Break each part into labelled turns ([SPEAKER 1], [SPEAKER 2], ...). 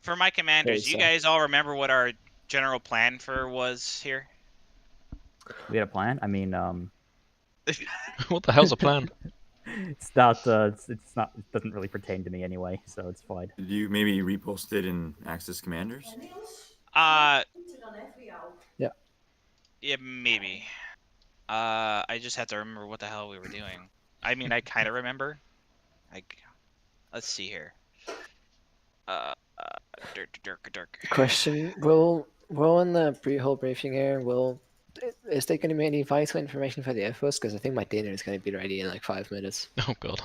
[SPEAKER 1] For my commanders,
[SPEAKER 2] Very
[SPEAKER 1] you
[SPEAKER 2] so.
[SPEAKER 1] guys all remember what our general plan was here?
[SPEAKER 3] We had a plan. I mean,
[SPEAKER 4] What the hell's a plan?
[SPEAKER 3] it's not. It's not. It doesn't really pertain to me anyway, so it's fine.
[SPEAKER 5] Did you maybe repost it in Access Commanders?
[SPEAKER 2] Yeah.
[SPEAKER 1] Yeah, maybe. I just have to remember what the hell we were doing. I mean, I kind of remember. Let's see here. Dirk.
[SPEAKER 2] Question: Will in the whole briefing here, is there going to be any vital information for the Air Force? Because I think my dinner is going to be ready in like 5 minutes.
[SPEAKER 4] Oh god.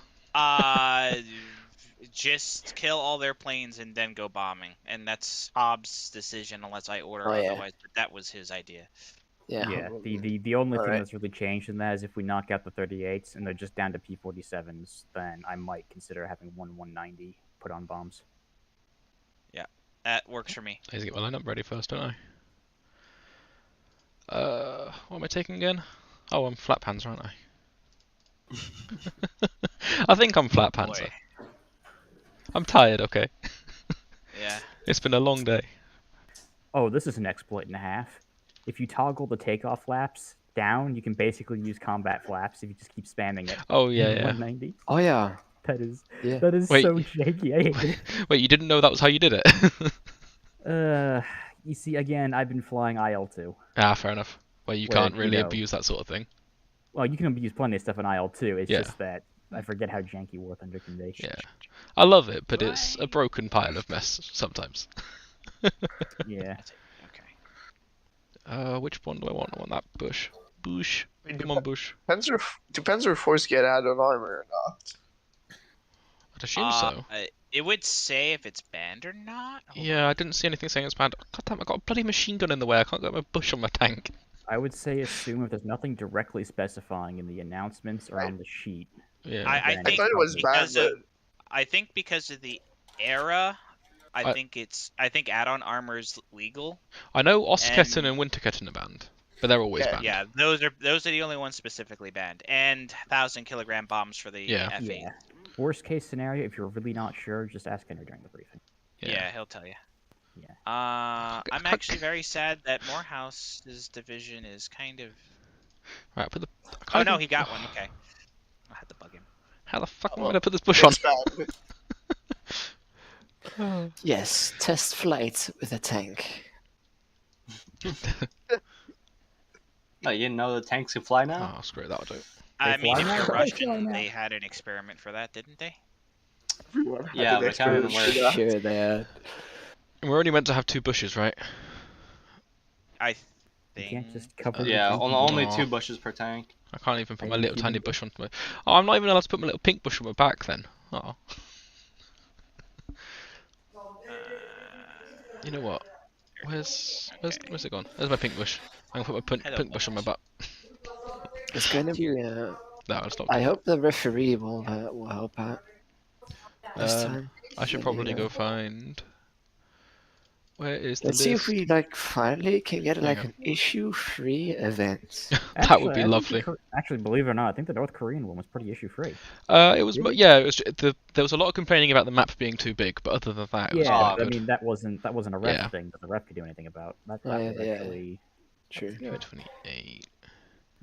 [SPEAKER 1] Just kill all their planes and then go bombing, and that's Hobbs' decision unless I order
[SPEAKER 2] Oh, yeah.
[SPEAKER 1] otherwise. But that was his idea.
[SPEAKER 2] Yeah.
[SPEAKER 3] Yeah. The only thing
[SPEAKER 2] Alright.
[SPEAKER 3] that's really changed in that is if we knock out the 38s and they're just down to P-47s, then I might consider having 190 put on bombs.
[SPEAKER 1] That works for me.
[SPEAKER 4] I need to get my lineup ready first, don't I? What am I taking again? Oh, I'm flat pants, aren't I? I think I'm flat pants.
[SPEAKER 1] Boy.
[SPEAKER 4] I'm tired, okay.
[SPEAKER 1] Yeah.
[SPEAKER 4] It's been a long day.
[SPEAKER 3] Oh, this is an exploit and a half. If you toggle the takeoff flaps down, you can basically use combat flaps if you just keep spamming it.
[SPEAKER 4] Oh yeah, yeah.
[SPEAKER 3] 190.
[SPEAKER 2] Oh yeah.
[SPEAKER 3] That is
[SPEAKER 2] Yeah.
[SPEAKER 4] Wait.
[SPEAKER 3] so janky. I hate it.
[SPEAKER 4] Wait, you didn't know that was how you did it?
[SPEAKER 3] You see, again, I've been flying IL-2.
[SPEAKER 4] Ah, fair enough. Well, you
[SPEAKER 3] Where,
[SPEAKER 4] can't really
[SPEAKER 3] you know-
[SPEAKER 4] abuse that sort of thing.
[SPEAKER 3] Well, you can abuse plenty of stuff in IL-2. It's
[SPEAKER 4] Yeah.
[SPEAKER 3] just that I forget how janky War Thunder can be.
[SPEAKER 4] Yeah. I love it, but it's a broken pile of mess sometimes.
[SPEAKER 3] Yeah.
[SPEAKER 1] Okay.
[SPEAKER 4] Which one do I want? I want that bush. Bush. Come on, bush.
[SPEAKER 6] Depends where force get out of armor or not.
[SPEAKER 4] I'd assume so.
[SPEAKER 1] It would say if it's banned or not. Hold
[SPEAKER 4] Yeah, I didn't see anything saying it's banned. God damn, I got a bloody machine gun in the way. I can't get my bush on my tank.
[SPEAKER 3] I would say assume if there's nothing directly specifying in the announcements or on the sheet.
[SPEAKER 4] Yeah.
[SPEAKER 1] I
[SPEAKER 3] then
[SPEAKER 1] think
[SPEAKER 6] thought it was
[SPEAKER 1] because
[SPEAKER 6] banned,
[SPEAKER 1] of, I think because of the era, I think add-on armor is legal.
[SPEAKER 4] I know Osketten and Winterketten are banned, but they're always banned.
[SPEAKER 1] Yeah, those are the only ones specifically banned, and 1,000-kilogram bombs for the
[SPEAKER 4] Yeah.
[SPEAKER 1] F8.
[SPEAKER 3] Yeah. Worst case scenario, if you're really not sure, just ask Henry during the briefing.
[SPEAKER 1] Yeah, he'll tell you.
[SPEAKER 3] Yeah.
[SPEAKER 1] I'm actually very sad that Morehouse's division is kind of.
[SPEAKER 4] Right, put the.
[SPEAKER 1] Oh no, he got one. Okay. I had to bug him.
[SPEAKER 4] How the fuck am I gonna put this bush on?
[SPEAKER 6] It's bad.
[SPEAKER 2] Yes. Test flight with a tank.
[SPEAKER 7] Oh, you didn't know the tanks can fly now?
[SPEAKER 4] Oh, screw it, that'll do.
[SPEAKER 1] I mean,
[SPEAKER 3] fly
[SPEAKER 1] if
[SPEAKER 3] now?
[SPEAKER 1] you're
[SPEAKER 3] They fly
[SPEAKER 1] Russian,
[SPEAKER 3] now.
[SPEAKER 1] they had an experiment for that, didn't they?
[SPEAKER 6] Everyone had
[SPEAKER 7] Yeah,
[SPEAKER 6] an
[SPEAKER 7] but I can't remember
[SPEAKER 6] experience
[SPEAKER 7] where.
[SPEAKER 6] with that.
[SPEAKER 2] Sure, they are.
[SPEAKER 4] We're only meant to have 2 bushes, right?
[SPEAKER 1] I
[SPEAKER 3] You
[SPEAKER 1] think.
[SPEAKER 3] can't just cover
[SPEAKER 7] Yeah,
[SPEAKER 3] the
[SPEAKER 7] only
[SPEAKER 4] Aw.
[SPEAKER 7] 2 bushes per tank.
[SPEAKER 4] I can't even put my
[SPEAKER 3] Are you
[SPEAKER 4] little
[SPEAKER 3] kidding
[SPEAKER 4] tiny
[SPEAKER 3] me?
[SPEAKER 4] bush on my. Oh, I'm not even allowed to put my little pink bush on my back then. Oh. You know what? Where's it gone? There's my pink bush. I'm gonna put my pink bush on my butt.
[SPEAKER 2] It's going to be.
[SPEAKER 4] No, it's not.
[SPEAKER 2] I hope the referee will help out this
[SPEAKER 4] Um,
[SPEAKER 2] time.
[SPEAKER 4] I should probably go find. Where is the
[SPEAKER 2] Let's see if
[SPEAKER 4] list?
[SPEAKER 2] we finally can get
[SPEAKER 4] There you
[SPEAKER 2] an issue-free event.
[SPEAKER 4] That would be
[SPEAKER 3] I think
[SPEAKER 4] lovely.
[SPEAKER 3] Actually, believe it or not, I think the North Korean one was pretty issue-free.
[SPEAKER 4] It was
[SPEAKER 3] Really?
[SPEAKER 4] yeah. It was there was a lot of complaining about the map being too big, but other than that, it was
[SPEAKER 3] Yeah,
[SPEAKER 4] quite
[SPEAKER 3] but I
[SPEAKER 4] good.
[SPEAKER 3] mean that wasn't a ref
[SPEAKER 4] Yeah.
[SPEAKER 3] thing that the ref could do anything about. That
[SPEAKER 2] Yeah,
[SPEAKER 3] was
[SPEAKER 2] yeah.
[SPEAKER 3] actually
[SPEAKER 2] True.
[SPEAKER 4] Yeah, 28.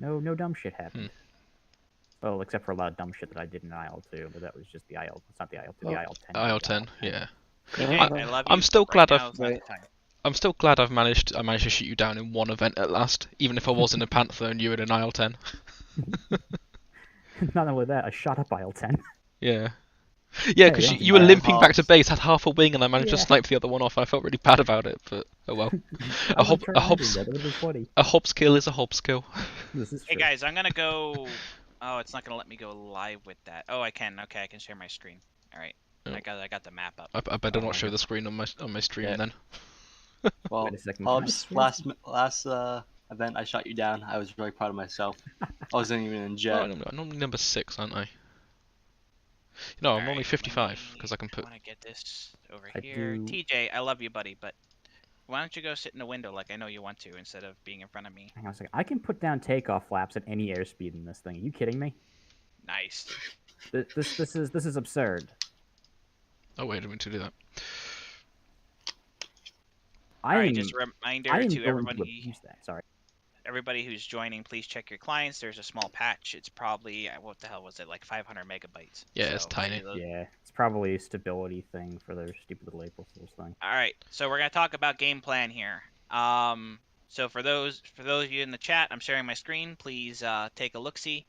[SPEAKER 3] no dumb shit happened. Well, except for a lot of dumb shit that I did in IL-2, but that was just the IL. It's not the IL-2, the IL-10.
[SPEAKER 4] IL-10, yeah.
[SPEAKER 1] Hey,
[SPEAKER 2] I-
[SPEAKER 1] I love you.
[SPEAKER 4] I'm still
[SPEAKER 1] but
[SPEAKER 4] glad
[SPEAKER 1] right
[SPEAKER 4] I've-
[SPEAKER 1] now is not the
[SPEAKER 2] Right.
[SPEAKER 1] time.
[SPEAKER 4] I'm still glad I managed to shoot you down in one event at last, even if I was in a Panther and you were in an IL-10.
[SPEAKER 3] Not only that, I shot up IL-10.
[SPEAKER 4] Yeah. Yeah, because
[SPEAKER 3] Yeah,
[SPEAKER 4] you were
[SPEAKER 6] yeah.
[SPEAKER 4] limping back to base, had half a wing, and I managed to
[SPEAKER 3] Yeah.
[SPEAKER 4] snipe the other one off. I felt really bad about it, but oh well.
[SPEAKER 3] I
[SPEAKER 4] Hobbs-
[SPEAKER 3] would try
[SPEAKER 4] Hobbs-
[SPEAKER 3] that. That would be funny.
[SPEAKER 4] A Hobbs kill is a Hobbs kill.
[SPEAKER 3] This is
[SPEAKER 1] Hey
[SPEAKER 3] true.
[SPEAKER 1] guys, I'm gonna go. Oh, it's not gonna let me go live with that. Oh, I can. Okay, I can share my screen. All right.
[SPEAKER 4] Oh.
[SPEAKER 1] I got the map up.
[SPEAKER 4] I better
[SPEAKER 3] Oh
[SPEAKER 4] not
[SPEAKER 3] my
[SPEAKER 4] show
[SPEAKER 3] God.
[SPEAKER 4] the screen on my stream
[SPEAKER 7] Yeah.
[SPEAKER 4] then.
[SPEAKER 7] Well,
[SPEAKER 3] Wait a second, can I
[SPEAKER 7] Hobbs,
[SPEAKER 3] see
[SPEAKER 7] last event I shot you down. I was really proud of myself. I wasn't even in
[SPEAKER 4] Oh,
[SPEAKER 7] jet.
[SPEAKER 4] I'm normally number 6, aren't I? You know, I'm only
[SPEAKER 1] Alright,
[SPEAKER 4] 55
[SPEAKER 1] let
[SPEAKER 4] because I can
[SPEAKER 1] me-
[SPEAKER 4] put.
[SPEAKER 1] I want to get this over
[SPEAKER 3] I
[SPEAKER 1] here.
[SPEAKER 3] do-
[SPEAKER 1] TJ, I love you, buddy, but why don't you go sit in the window like I know you want to instead of being in front of me?
[SPEAKER 3] Hang on a second. I can put down takeoff flaps at any airspeed in this thing. Are you kidding me?
[SPEAKER 1] Nice.
[SPEAKER 3] This is absurd.
[SPEAKER 4] Oh wait, I didn't mean to do that.
[SPEAKER 3] I
[SPEAKER 1] All right,
[SPEAKER 3] am.
[SPEAKER 1] just a
[SPEAKER 3] I
[SPEAKER 1] reminder
[SPEAKER 3] am
[SPEAKER 1] to
[SPEAKER 3] going to abuse that. Sorry.
[SPEAKER 1] everybody who's joining, please check your clients. There's a small patch. It's probably what the hell was it, like 500 megabytes.
[SPEAKER 4] Yeah, it's
[SPEAKER 1] So
[SPEAKER 4] tiny.
[SPEAKER 1] maybe those...
[SPEAKER 3] Yeah, it's probably a stability thing for their stupid little April Fool's thing.
[SPEAKER 1] All right, so we're gonna talk about game plan here. So for those of you in the chat, I'm sharing my screen. Please take a look see.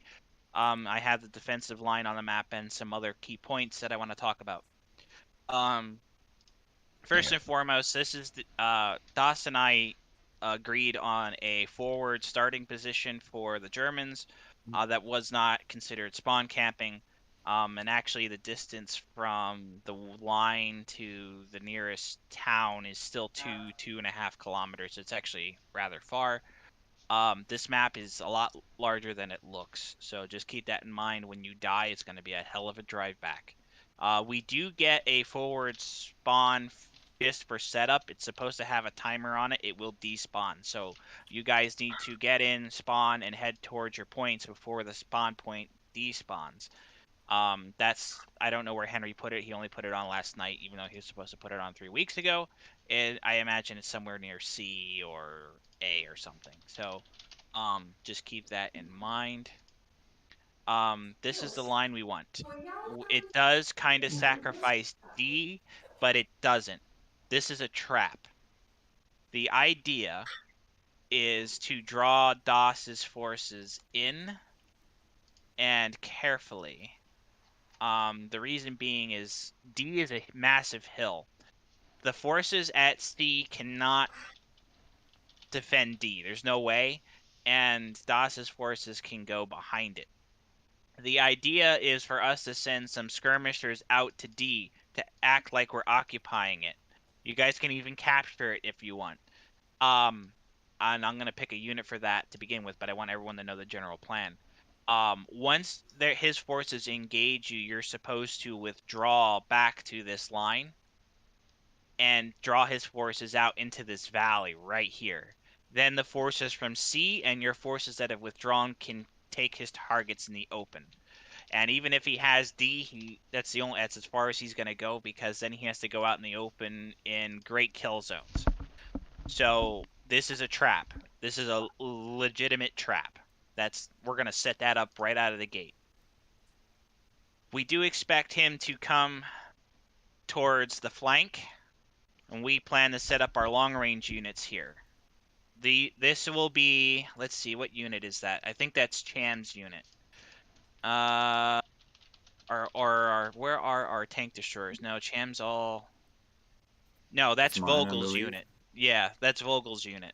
[SPEAKER 1] I have the defensive line on the map and some other key points that I want to talk about. First and foremost, this is Das and I agreed on a forward starting position for the Germans that was not considered spawn camping. And actually, the distance from the line to the nearest town is still 2.5 kilometers. It's actually rather far. This map is a lot larger than it looks, so just keep that in mind. When you die, it's going to be a hell of a drive back. We do get a forward spawn just for setup. It's supposed to have a timer on it. It will despawn, so you guys need to get in, spawn, and head towards your points before the spawn point despawns. I don't know where Henry put it. He only put it on last night, even though he was supposed to put it on 3 weeks ago. I imagine it's somewhere near C or A or something. So, just keep that in mind. This is the line we want. It does kind of sacrifice D, but it doesn't. This is a trap. The idea is to draw DOS's forces in and carefully. The reason being is D is a massive hill. The forces at C cannot defend D. There's no way, and DOS's forces can go behind it. The idea is for us to send some skirmishers out to D to act like we're occupying it. You guys can even capture it if you want. And I'm gonna pick a unit for that to begin with, but I want everyone to know the general plan. Once his forces engage you, you're supposed to withdraw back to this line and draw his forces out into this valley right here. Then the forces from C and your forces that have withdrawn can take his targets in the open. And even if he has D, that's as far as he's gonna go, because then he has to go out in the open in great kill zones. So this is a trap. This is a legitimate trap. We're gonna set that up right out of the gate. We do expect him to come towards the flank, and we plan to set up our long range units here. This will be, let's see, what unit is that? I think that's Chan's unit. Where are our tank destroyers? No, Cham's all. No, that's
[SPEAKER 5] It's mine, I
[SPEAKER 1] Vogel's
[SPEAKER 5] believe.
[SPEAKER 1] unit. Yeah, that's Vogel's unit.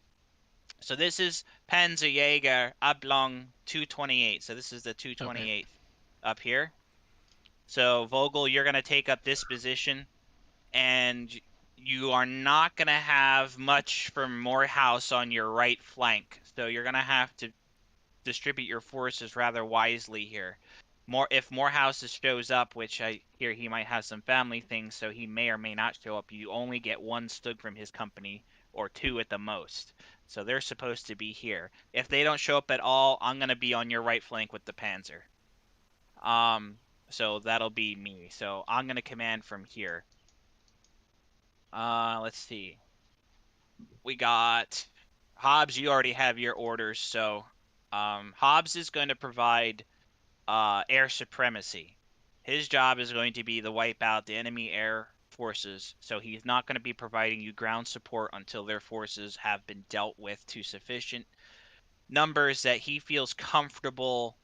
[SPEAKER 1] So this is Panzerjäger Oblong 228. So this is the 228th up here. So Vogel, you're gonna take up this position, and you are not gonna have much from Morehouse on your right flank. So you're gonna have to distribute your forces rather wisely here. If Morehouse shows up, which I hear he might have some family things, so he may or may not show up, you only get 1 Stug from his company, or 2 at the most. So they're supposed to be here. If they don't show up at all, I'm gonna be on your right flank with the Panzer. So that'll be me. So I'm gonna command from here. Let's see. We got Hobbs. You already have your orders, so Hobbs is going to provide air supremacy. His job is going to be to wipe out the enemy air forces, so he's not going to be providing you ground support until their forces have been dealt with to sufficient numbers that he feels comfortable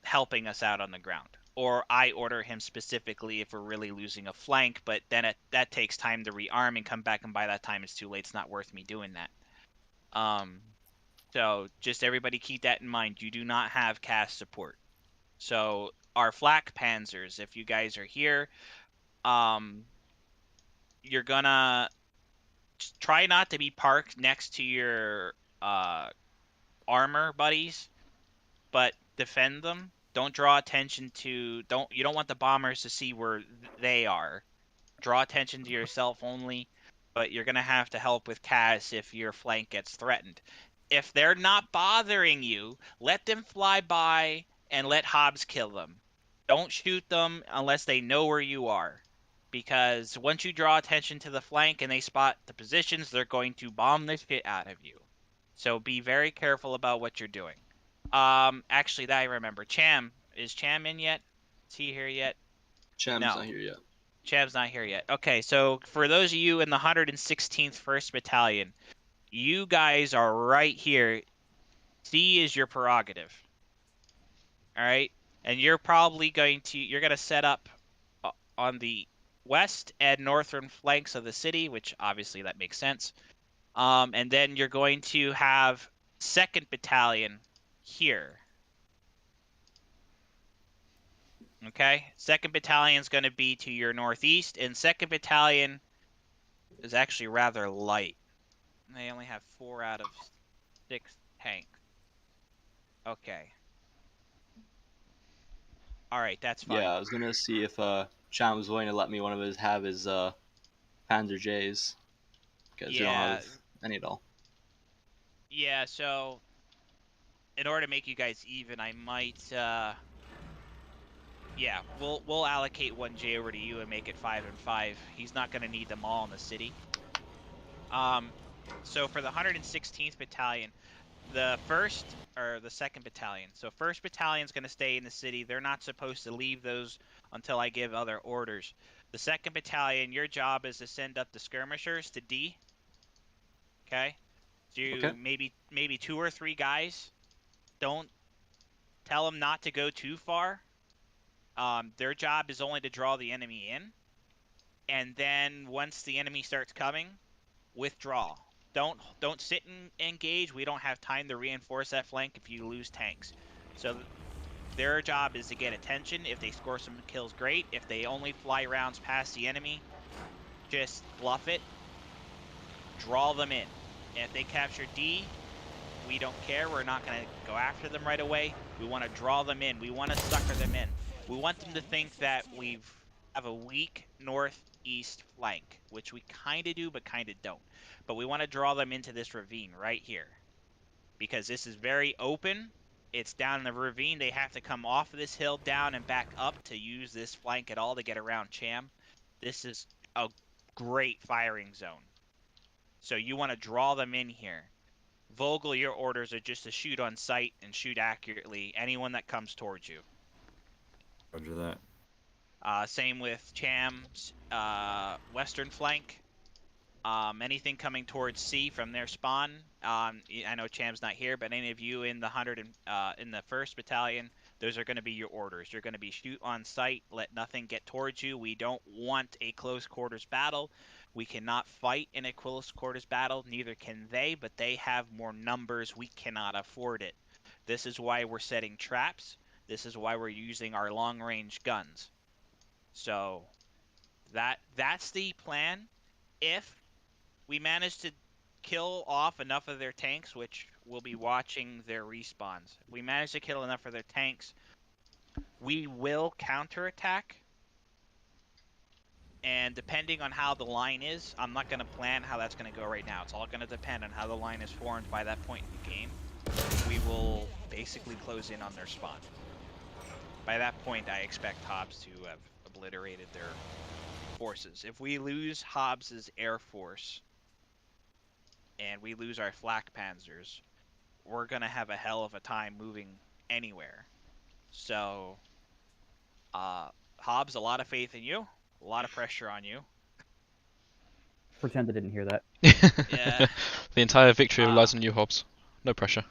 [SPEAKER 1] helping us out on the ground. Or I order him specifically if we're really losing a flank, but then that takes time to rearm and come back, and by that time it's too late. It's not worth me doing that. So just everybody keep that in mind. You do not have cast support. So our flak panzers, if you guys are here, you're gonna try not to be parked next to your armor buddies, but defend them. Don't draw attention to you don't want the bombers to see where they are. Draw attention to yourself only, but you're gonna have to help with Cass if your flank gets threatened. If they're not bothering you, let them fly by and let Hobbs kill them. Don't shoot them unless they know where you are. because once you draw attention to the flank and they spot the positions, they're going to bomb the shit out of you. So be very careful about what you're doing. Actually, that I remember. Cham, is Cham in yet? Is he here yet?
[SPEAKER 7] Cham's
[SPEAKER 1] No.
[SPEAKER 7] not here yet.
[SPEAKER 1] Cham's not here yet. Okay, so for those of you in the 116th 1st Battalion, you guys are right here. C is your prerogative. All right? And you're probably going to set up on the west and northern flanks of the city, which obviously that makes sense. And then you're going to have 2nd Battalion here. Okay? 2nd Battalion is going to be to your northeast, and 2nd Battalion is actually rather light. They only have 4 out of 6 tanks. Okay. Alright, that's fine.
[SPEAKER 7] Yeah, I was gonna see if Cham was willing to let me have his Panzer J's. Because we don't have any at all.
[SPEAKER 1] Yeah, so in order to make you guys even, I might yeah, we'll allocate 1 J over to you and make it 5 and 5. He's not gonna need them all in the city. So for the 116th Battalion, the 2nd Battalion. So 1st Battalion's going to stay in the city. They're not supposed to leave those until I give other orders. The 2nd Battalion, your job is to send up the skirmishers to D. Okay? So
[SPEAKER 7] Okay.
[SPEAKER 1] maybe 2 or 3 guys. Don't tell them not to go too far. Their job is only to draw the enemy in. And then once the enemy starts coming, withdraw. Don't sit and engage. We don't have time to reinforce that flank if you lose tanks. So their job is to get attention. If they score some kills, great. If they only fly rounds past the enemy, just bluff it. Draw them in. If they capture D, we don't care. We're not going to go after them right away. We want to draw them in. We want to sucker them in. We want them to think that we have a weak northeast flank, which we kind of do, but kind of don't. But we want to draw them into this ravine right here, because this is very open. It's down in the ravine. They have to come off of this hill down and back up to use this flank at all to get around Cham. This is a great firing zone. So you want to draw them in here. Vogel, your orders are just to shoot on sight and shoot accurately anyone that comes towards you.
[SPEAKER 5] Roger that.
[SPEAKER 1] Same with Cham's western flank. Anything coming towards C from their spawn. I know Cham's not here, but any of you in the in the 1st Battalion, those are going to be your orders. You're going to be shoot on sight, let nothing get towards you. We don't want a close quarters battle. We cannot fight in a close quarters battle. Neither can they, but they have more numbers. We cannot afford it. This is why we're setting traps. This is why we're using our long-range guns. So that's the plan. If we manage to kill off enough of their tanks, which we'll be watching their respawns. If we manage to kill enough of their tanks, we will counterattack. And depending on how the line is, I'm not going to plan how that's going to go right now. It's all going to depend on how the line is formed by that point in the game. We will basically close in on their spawn. By that point, I expect Hobbs to have obliterated their forces. If we lose Hobbs's air force and we lose our flak panzers, we're gonna have a hell of a time moving anywhere. So, Hobbs, a lot of faith in you, a lot of pressure on you.
[SPEAKER 3] Pretend I didn't hear that.
[SPEAKER 1] Yeah.
[SPEAKER 4] The entire victory relies on you, Hobbs. No pressure.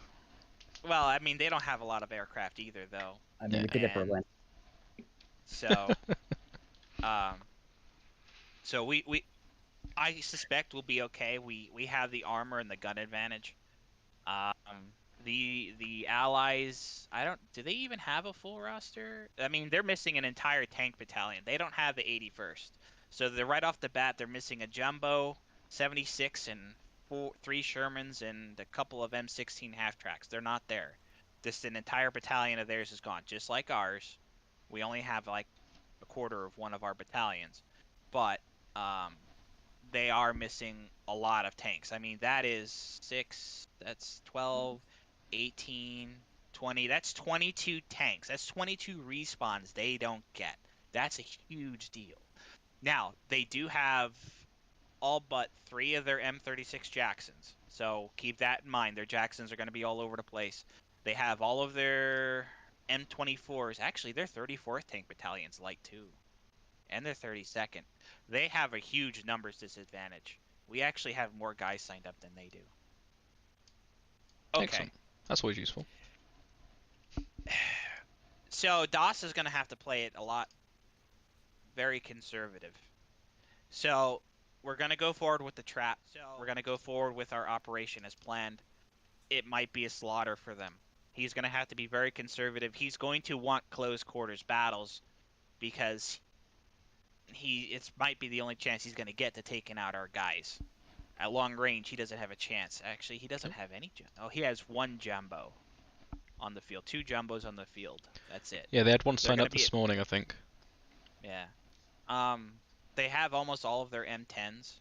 [SPEAKER 1] Well, I mean, they don't have a lot of aircraft either, though.
[SPEAKER 3] I mean,
[SPEAKER 4] Yeah.
[SPEAKER 3] we did it for Lent.
[SPEAKER 1] So, so I suspect we'll be okay. We have the armor and the gun advantage. The allies, do they even have a full roster? I mean, they're missing an entire tank battalion. They don't have the 81st. So they're right off the bat, they're missing a jumbo, 76 and 3 Shermans and a couple of M16 half-tracks. They're not there. An entire battalion of theirs is gone, just like ours. We only have like a quarter of one of our battalions. But they are missing a lot of tanks. I mean, that is 6, that's 12, 18, 20. That's 22 tanks. That's 22 respawns they don't get. That's a huge deal. Now, they do have all but 3 of their M36 Jacksons. So keep that in mind. Their Jacksons are going to be all over the place. They have all of their M24s. Actually, their 34th Tank Battalion's light too. And their 32nd. They have a huge numbers disadvantage. We actually have more guys signed up than they do. Okay.
[SPEAKER 4] Excellent. That's always useful.
[SPEAKER 1] So DOS is going to have to play it a lot very conservative. So we're going to go forward with the trap. So we're going to go forward with our operation as planned. It might be a slaughter for them. He's going to have to be very conservative. He's going to want close quarters battles because it might be the only chance he's going to get to taking out our guys. At long range, he doesn't have a chance. Actually, he doesn't have any. Oh, he has 1 jumbo on the field. 2 jumbos on the field. That's it.
[SPEAKER 4] Yeah, they had one
[SPEAKER 1] They're
[SPEAKER 4] signed
[SPEAKER 1] gonna
[SPEAKER 4] up this morning, I think.
[SPEAKER 1] Yeah. They have almost all of their M10s.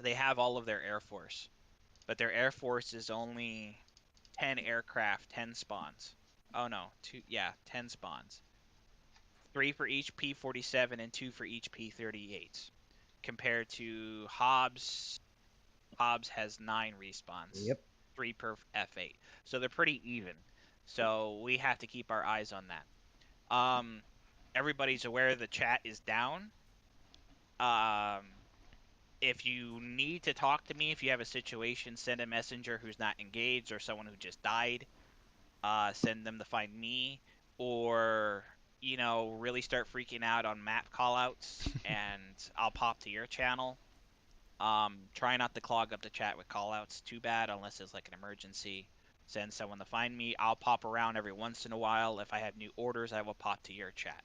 [SPEAKER 1] They have all of their Air Force. But their Air Force is only 10 aircraft, 10 spawns. Oh no, 10 spawns. 3 for each P-47 and 2 for each P-38. Compared to Hobbs. Hobbs has 9 respawns.
[SPEAKER 3] Yep.
[SPEAKER 1] 3 per F8. So they're pretty even. So we have to keep our eyes on that. Everybody's aware the chat is down. If you need to talk to me, if you have a situation, send a messenger who's not engaged or someone who just died. Send them to find me, or really start freaking out on map callouts, and I'll pop to your channel. Try not to clog up the chat with callouts too bad, unless it's like an emergency. Send someone to find me. I'll pop around every once in a while. If I have new orders, I will pop to your chat.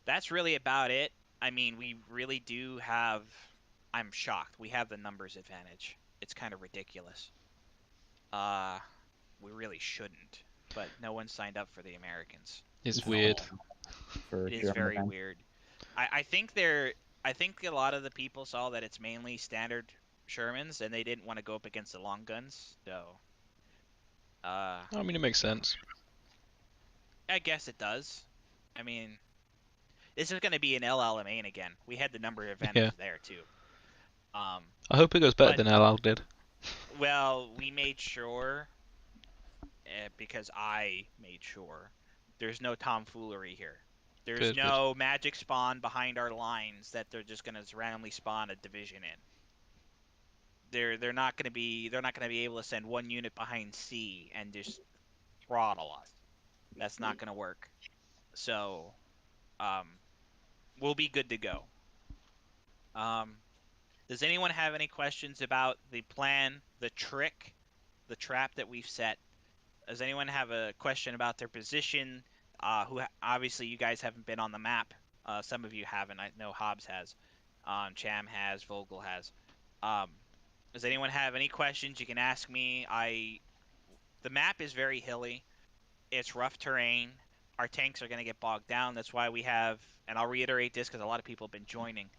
[SPEAKER 1] That's really about it. I mean, we really do have. I'm shocked. We have the numbers advantage. It's kind of ridiculous. We really shouldn't, but no one signed up for the Americans.
[SPEAKER 4] It's weird.
[SPEAKER 3] For
[SPEAKER 1] It is
[SPEAKER 3] German
[SPEAKER 1] very
[SPEAKER 3] events.
[SPEAKER 1] weird. I think a lot of the people saw that it's mainly standard Shermans, and they didn't want to go up against the long guns. So,
[SPEAKER 4] I mean, it makes sense.
[SPEAKER 1] I guess it does. I mean, this is going to be an LL main again. We had the number advantage there too.
[SPEAKER 4] I hope it goes better
[SPEAKER 1] but-
[SPEAKER 4] than LL did.
[SPEAKER 1] Well, we made sure, because I made sure, there's no tomfoolery here. There's
[SPEAKER 4] Good,
[SPEAKER 1] no magic spawn behind our lines that they're just gonna randomly spawn a division in. They're not gonna be able to send 1 unit behind C and just throttle us. That's not gonna work. So, we'll be good to go. Does anyone have any questions about the plan, the trick, the trap that we've set? Does anyone have a question about their position? Obviously you guys haven't been on the map. Some of you haven't. I know Hobbs has. Cham has. Vogel has. Does anyone have any questions? You can ask me. The map is very hilly. It's rough terrain. Our tanks are going to get bogged down. That's why we have, and I'll reiterate this because a lot of people have been joining.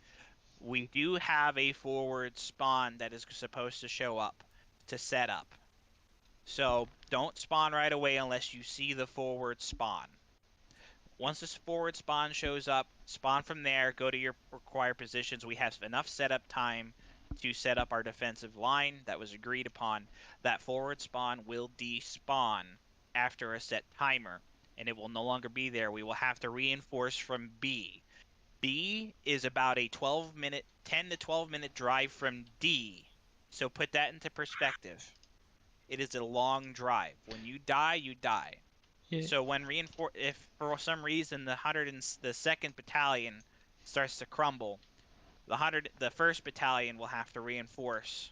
[SPEAKER 1] We do have a forward spawn that is supposed to show up to set up. So don't spawn right away unless you see the forward spawn. Once this forward spawn shows up, spawn from there, go to your required positions. We have enough setup time to set up our defensive line that was agreed upon. That forward spawn will despawn after a set timer, and it will no longer be there. We will have to reinforce from B. B is about a 10 to 12 minute drive from D. So put that into perspective. It is a long drive. When you die, you die.
[SPEAKER 4] Yeah.
[SPEAKER 1] So when if for some reason the 2nd Battalion starts to crumble, the 1st Battalion will have to reinforce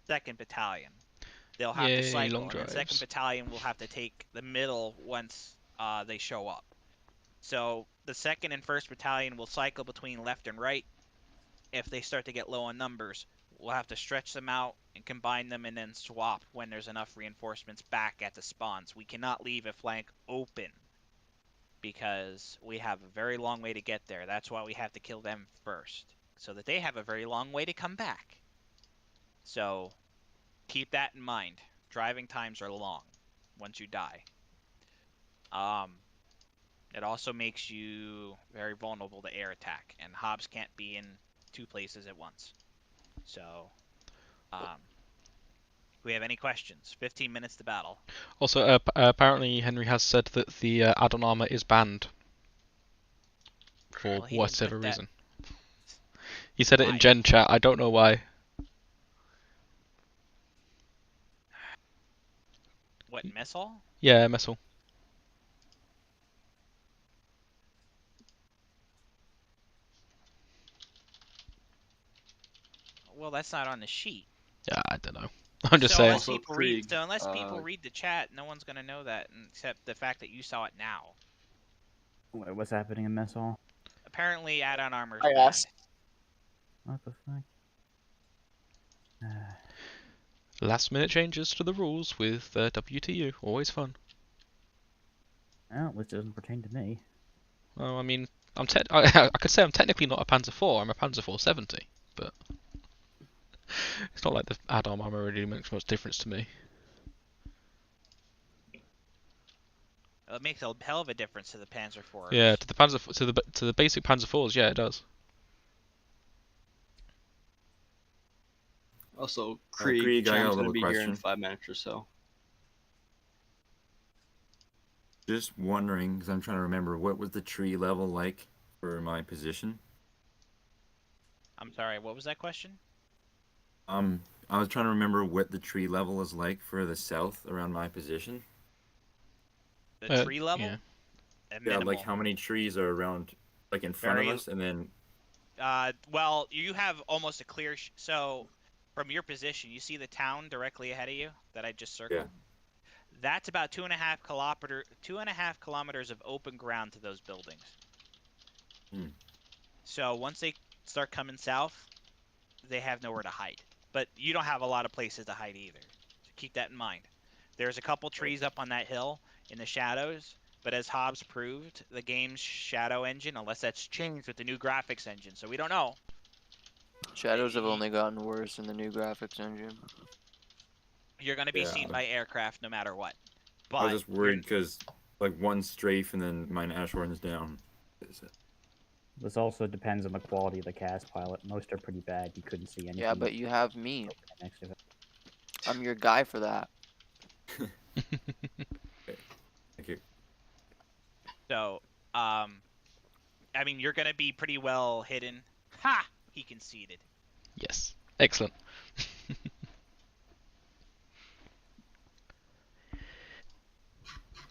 [SPEAKER 1] 2nd Battalion. They'll have to
[SPEAKER 4] Yay,
[SPEAKER 1] cycle,
[SPEAKER 4] long
[SPEAKER 1] and the 2nd
[SPEAKER 4] drives.
[SPEAKER 1] Battalion will have to take the middle once they show up. So the 2nd and 1st Battalion will cycle between left and right. If they start to get low on numbers, we'll have to stretch them out and combine them and then swap when there's enough reinforcements back at the spawns. We cannot leave a flank open because we have a very long way to get there. That's why we have to kill them first, so that they have a very long way to come back. So keep that in mind. Driving times are long once you die. It also makes you very vulnerable to air attack, and Hobbs can't be in 2 places at once. So, we have any questions? 15 minutes to battle.
[SPEAKER 4] Also, apparently Henry has said that the add-on armor is banned for
[SPEAKER 1] Well, he didn't
[SPEAKER 4] whatever
[SPEAKER 1] put that.
[SPEAKER 4] reason. He said it in
[SPEAKER 1] Why?
[SPEAKER 4] Gen chat. I don't know why.
[SPEAKER 1] What, missile?
[SPEAKER 4] Yeah, missile.
[SPEAKER 1] Well, that's not on the sheet.
[SPEAKER 4] Yeah, I don't know. I'm just
[SPEAKER 1] So
[SPEAKER 4] saying.
[SPEAKER 1] unless
[SPEAKER 7] Also,
[SPEAKER 1] people read,
[SPEAKER 7] Krieg,
[SPEAKER 1] so unless people read the chat, no one's gonna know that, except the fact that you saw it now.
[SPEAKER 3] Wait, what's happening in mess hall?
[SPEAKER 1] Apparently, add-on armor is
[SPEAKER 6] I
[SPEAKER 1] banned.
[SPEAKER 6] asked.
[SPEAKER 3] What the fuck?
[SPEAKER 4] Last minute changes to the rules with WTU. Always fun.
[SPEAKER 3] Well, this doesn't pertain to me.
[SPEAKER 4] Well, I mean, I could say I'm technically not a Panzer IV. I'm a Panzer 470, but it's not like the add-on armor really makes much difference to me.
[SPEAKER 1] It makes a hell of a difference to the Panzer IVs.
[SPEAKER 4] Yeah, to the Panzer to the basic Panzer IVs, yeah, it does.
[SPEAKER 7] Also,
[SPEAKER 5] Krieg,
[SPEAKER 7] Krieg,
[SPEAKER 5] I got a
[SPEAKER 7] Cham's gonna
[SPEAKER 5] little
[SPEAKER 7] be here in
[SPEAKER 5] question.
[SPEAKER 7] 5 minutes or so.
[SPEAKER 5] Just wondering, because I'm trying to remember, what was the tree level like for my position?
[SPEAKER 1] I'm sorry, what was that question?
[SPEAKER 5] I was trying to remember what the tree level is like for the south around my position.
[SPEAKER 1] The tree level?
[SPEAKER 4] Yeah.
[SPEAKER 5] Yeah,
[SPEAKER 1] Minimal.
[SPEAKER 5] like how many trees are around, like in front
[SPEAKER 1] Very-
[SPEAKER 5] of us, and then.
[SPEAKER 1] Well, you have almost a clear. So, from your position, you see the town directly ahead of you that I just circled.
[SPEAKER 5] Yeah.
[SPEAKER 1] That's about 2.5 kilometers of open ground to those buildings.
[SPEAKER 5] Hmm.
[SPEAKER 1] So once they start coming south, they have nowhere to hide. But you don't have a lot of places to hide either. So keep that in mind. There's a couple trees up on that hill in the shadows, but as Hobbs proved, the game's shadow engine, unless that's changed with the new graphics engine, so we don't know.
[SPEAKER 8] Shadows have only gotten worse in the new graphics engine.
[SPEAKER 1] You're going to be
[SPEAKER 5] Yeah.
[SPEAKER 1] seen by aircraft no matter what. But
[SPEAKER 5] I was just worried because, like, one strafe and then mine Ashhorn's down.
[SPEAKER 3] This also depends on the quality of the cast pilot. Most are pretty bad. You couldn't see anything.
[SPEAKER 8] Yeah, but you have me.
[SPEAKER 3] Next to it.
[SPEAKER 8] I'm your guy for that.
[SPEAKER 5] Thank you.
[SPEAKER 1] So, I mean, you're going to be pretty well hidden. Ha! He conceded.
[SPEAKER 4] Yes. Excellent.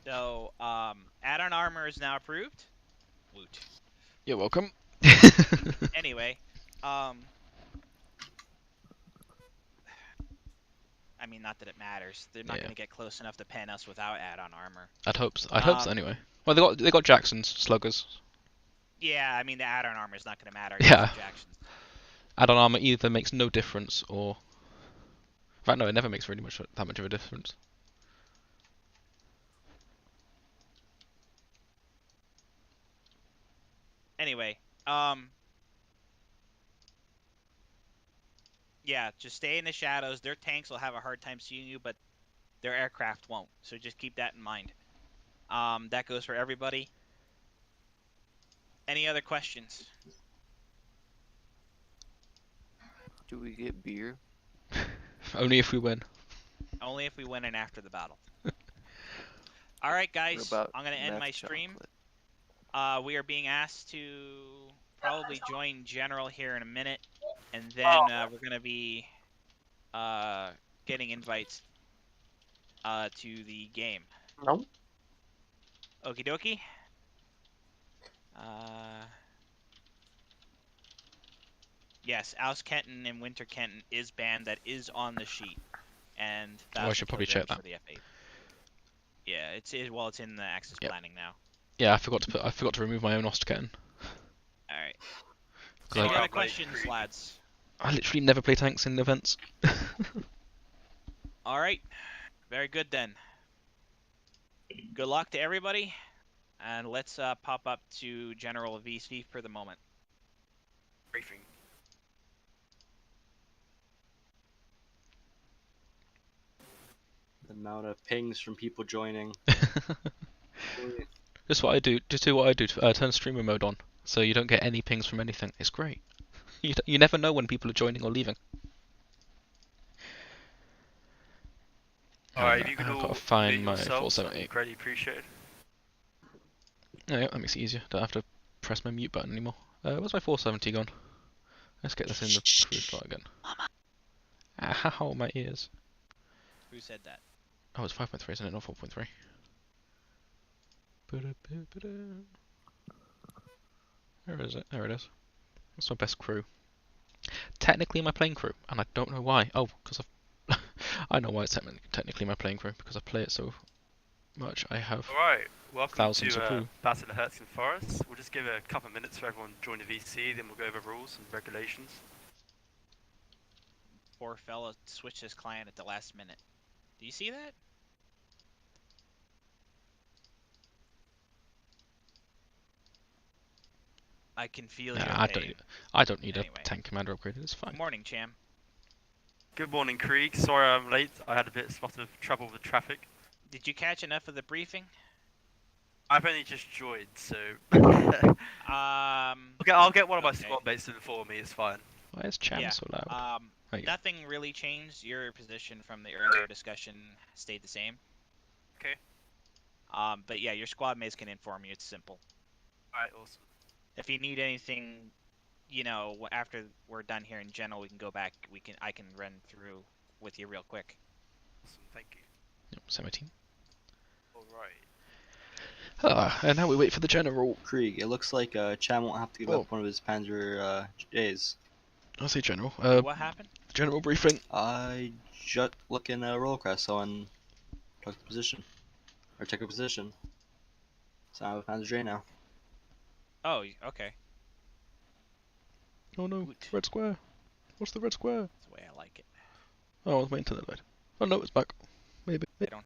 [SPEAKER 1] So, add-on armor is now approved. Woot.
[SPEAKER 4] You're welcome.
[SPEAKER 1] Anyway, I mean, not that it matters. They're not
[SPEAKER 4] Yeah.
[SPEAKER 1] going to get close enough to pen us without add-on armor.
[SPEAKER 4] I'd hope so. I'd hope so anyway. Well, they got Jackson's sluggers.
[SPEAKER 1] Yeah, I mean, the add-on armor is not going to matter.
[SPEAKER 4] Yeah.
[SPEAKER 1] Jackson's.
[SPEAKER 4] Add-on armor either makes no difference or. In fact, no, it never makes that much of a difference.
[SPEAKER 1] Anyway, yeah, just stay in the shadows. Their tanks will have a hard time seeing you, but their aircraft won't. So just keep that in mind. That goes for everybody. Any other questions?
[SPEAKER 8] Do we get beer?
[SPEAKER 4] Only if we win.
[SPEAKER 1] Only if we win and after the battle. All right, guys.
[SPEAKER 8] What about
[SPEAKER 1] I'm going to end my
[SPEAKER 8] meth
[SPEAKER 1] stream.
[SPEAKER 8] chocolate?
[SPEAKER 1] We are being asked to probably join General here in a minute, and then we're going to be getting invites to the game.
[SPEAKER 6] No.
[SPEAKER 1] Okie dokie. Yes, Aus Kenton and Winter Kenton is banned. That is on the sheet, and
[SPEAKER 4] Oh, I should probably check
[SPEAKER 1] kilograms
[SPEAKER 4] that.
[SPEAKER 1] for the F8. Yeah, it's in the Axis
[SPEAKER 4] Yep.
[SPEAKER 1] planning now.
[SPEAKER 4] Yeah, I forgot to remove my own Osterketten.
[SPEAKER 1] All right.
[SPEAKER 4] Like-
[SPEAKER 1] Any other questions, lads?
[SPEAKER 4] I literally never play tanks in events.
[SPEAKER 1] All right. Very good then. Good luck to everybody, and let's pop up to General VC for the moment. Briefing.
[SPEAKER 7] The amount of pings from people joining.
[SPEAKER 4] Just what I do. Just do what I do. Turn streamer mode on, so you don't get any pings from anything. It's great. You never know when people are joining or leaving.
[SPEAKER 9] Alright, if you could
[SPEAKER 4] I've got
[SPEAKER 9] all
[SPEAKER 4] to find
[SPEAKER 9] mute
[SPEAKER 4] my
[SPEAKER 9] yourselves, that'd
[SPEAKER 4] 478.
[SPEAKER 9] be greatly appreciated.
[SPEAKER 4] Oh, yeah, that makes it easier. Don't have to press my mute button anymore. Where's my 470 gone? Let's get this in the crew slot again. Ow, my ears.
[SPEAKER 1] Who said that?
[SPEAKER 4] Oh, it's 5.3, isn't it? Not 4.3. Where is it? There it is. That's my best crew. Technically my playing crew, and I don't know why. Oh, because I've... I know why it's technically my playing crew, because I play it so much. I have
[SPEAKER 9] Alright, welcome
[SPEAKER 4] thousands of
[SPEAKER 9] to
[SPEAKER 4] crew.
[SPEAKER 9] Battle of Hürtgen Forest. We'll just give it a couple of minutes for everyone to join the VC, then we'll go over rules and regulations.
[SPEAKER 1] Poor fella switched his client at the last minute. Do you see that? I can feel your pain.
[SPEAKER 4] I don't need
[SPEAKER 1] Anyway.
[SPEAKER 4] a tank commander upgrade. It's fine.
[SPEAKER 1] Good morning, Cham.
[SPEAKER 9] Good morning, Krieg. Sorry I'm late. I had a lot of trouble with traffic.
[SPEAKER 1] Did you catch enough of the briefing?
[SPEAKER 9] I've only just joined, so...
[SPEAKER 1] Um.
[SPEAKER 9] Okay, I'll get one of my
[SPEAKER 1] okay.
[SPEAKER 9] squad mates to inform me, it's fine.
[SPEAKER 4] Why is Cham
[SPEAKER 1] Yeah,
[SPEAKER 4] so loud?
[SPEAKER 1] Nothing really changed. Your position from the earlier discussion stayed the same.
[SPEAKER 9] Okay.
[SPEAKER 1] But yeah, your squad mates can inform you. It's simple.
[SPEAKER 9] Alright, awesome.
[SPEAKER 1] If you need anything, you know, after we're done here in general, we can go back. I can run through with you real quick.
[SPEAKER 9] Awesome, thank you.
[SPEAKER 4] Yep, 17.
[SPEAKER 9] Alright.
[SPEAKER 4] And now we wait for the general.
[SPEAKER 7] Krieg, it looks like Cham won't have to give up one of his Panzer J's.
[SPEAKER 4] I'll say general.
[SPEAKER 1] What happened?
[SPEAKER 4] General briefing.
[SPEAKER 7] I just look in rollcrest on check the position. Or check a position. So I have a Panzer J now.
[SPEAKER 1] Oh, okay.
[SPEAKER 4] Oh no,
[SPEAKER 1] Woot.
[SPEAKER 4] red square. What's the red square?
[SPEAKER 1] That's the way I like it.
[SPEAKER 4] Oh, I was waiting till it light. Oh no, it's back. Maybe.
[SPEAKER 1] I don't